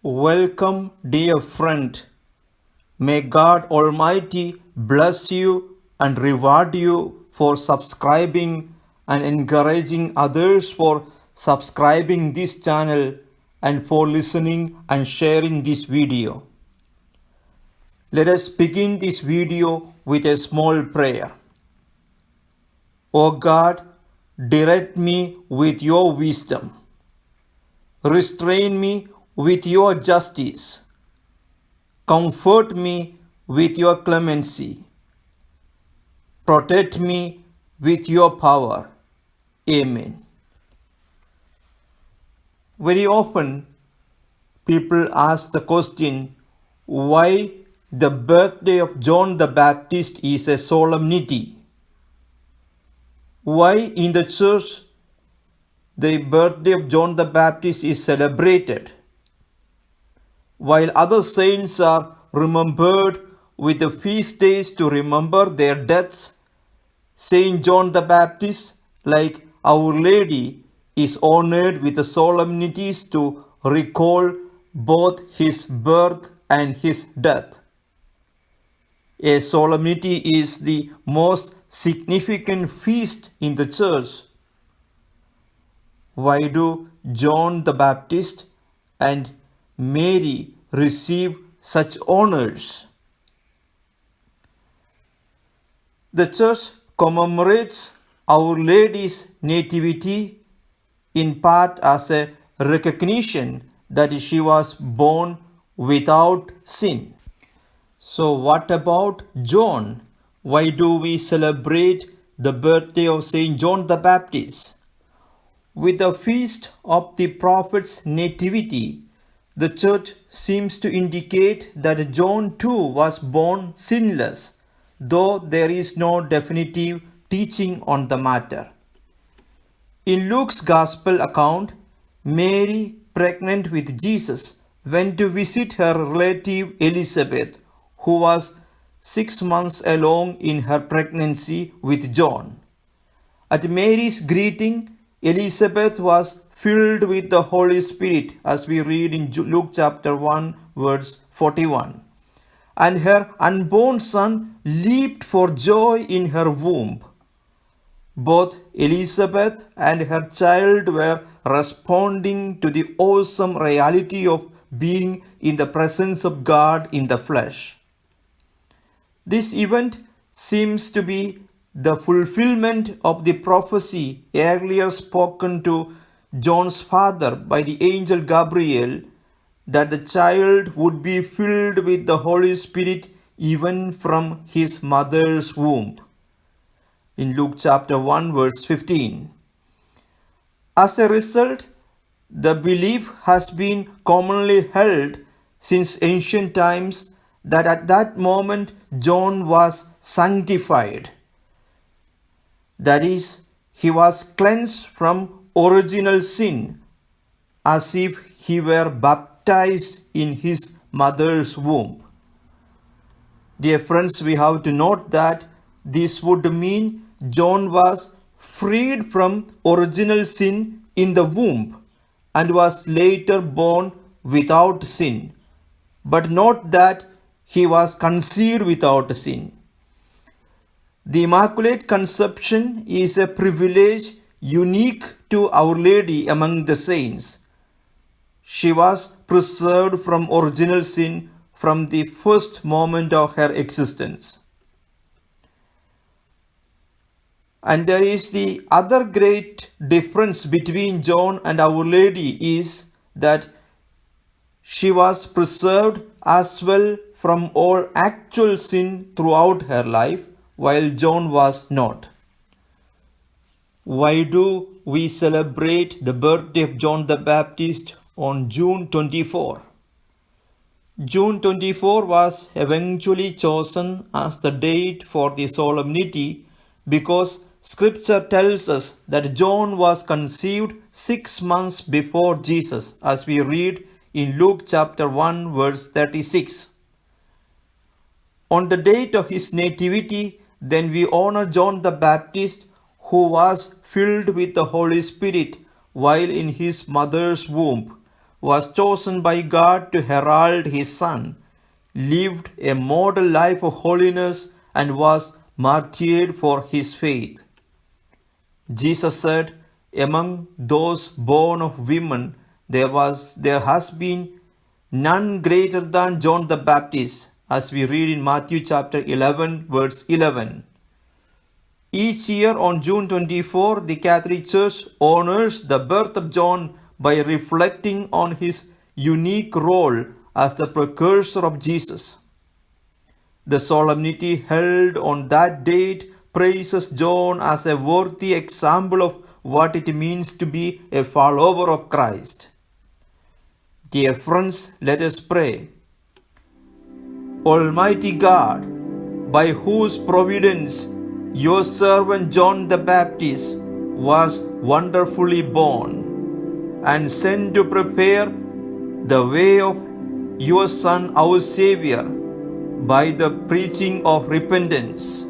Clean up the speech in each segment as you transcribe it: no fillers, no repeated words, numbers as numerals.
Welcome, dear friend. May God Almighty bless you and reward you for subscribing and encouraging others for subscribing this channel and for listening and sharing this video. Let us begin this video with a small prayer. O God, direct me with your wisdom. Restrain me with your justice. Comfort me with your clemency. Protect me with your power. Amen. Very often, people ask the question why the birthday of John the Baptist is a solemnity. Why in the church the birthday of John the Baptist is celebrated, while other saints are remembered with the feast days to remember their deaths. Saint John the Baptist, like Our Lady, is honored with the solemnities to recall both his birth and his death. A solemnity is the most significant feast in the church. Why do John the Baptist and Mary receive such honors? The church commemorates Our Lady's nativity in part as a recognition that she was born without sin. So what about John? Why do we celebrate the birthday of Saint John the Baptist? With the feast of the prophet's nativity, the church seems to indicate that John too was born sinless, though there is no definitive teaching on the matter. In Luke's Gospel account, Mary, pregnant with Jesus, went to visit her relative Elizabeth, who was 6 months along in her pregnancy with John. At Mary's greeting, Elizabeth was filled with the Holy Spirit, as we read in Luke chapter 1, verse 41. And her unborn son leaped for joy in her womb. Both Elizabeth and her child were responding to the awesome reality of being in the presence of God in the flesh. This event seems to be the fulfillment of the prophecy earlier spoken to John's father by the angel Gabriel, that the child would be filled with the Holy Spirit even from his mother's womb. In Luke chapter 1 verse 15. As a result, the belief has been commonly held since ancient times that at that moment John was sanctified. That is, he was cleansed from original sin, as if he were baptized in his mother's womb. Dear friends, we have to note that this would mean John was freed from original sin in the womb and was later born without sin, but not that he was conceived without sin. The Immaculate Conception is a privilege unique to Our Lady among the saints. She was preserved from original sin from the first moment of her existence. And there is the other great difference between John and Our Lady is that she was preserved as well from all actual sin throughout her life, while John was not. Why do we celebrate the birthday of John the Baptist on June 24? June 24 was eventually chosen as the date for the solemnity because Scripture tells us that John was conceived 6 months before Jesus, as we read in Luke chapter 1 verse 36. On the date of his nativity, then we honor John the Baptist, who was filled with the Holy Spirit while in his mother's womb, was chosen by God to herald his Son, lived a model life of holiness, and was martyred for his faith. Jesus said, among those born of women, there has been none greater than John the Baptist, as we read in Matthew chapter 11, verse 11. Each year on June 24, the Catholic Church honors the birth of John by reflecting on his unique role as the precursor of Jesus. The solemnity held on that date praises John as a worthy example of what it means to be a follower of Christ. Dear friends, let us pray. Almighty God, by whose providence your servant John the Baptist was wonderfully born and sent to prepare the way of your Son, our Savior, by the preaching of repentance.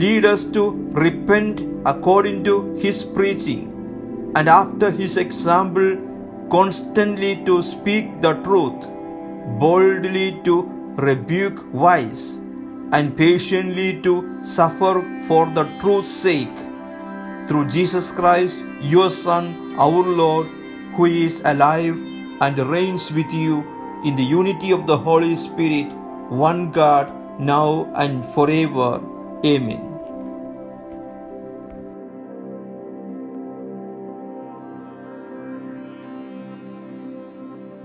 Lead us to repent according to his preaching, and after his example, constantly to speak the truth, boldly to rebuke vice, and patiently to suffer for the truth's sake. Through Jesus Christ, your Son, our Lord, who is alive and reigns with you in the unity of the Holy Spirit, one God, now and forever. Amen.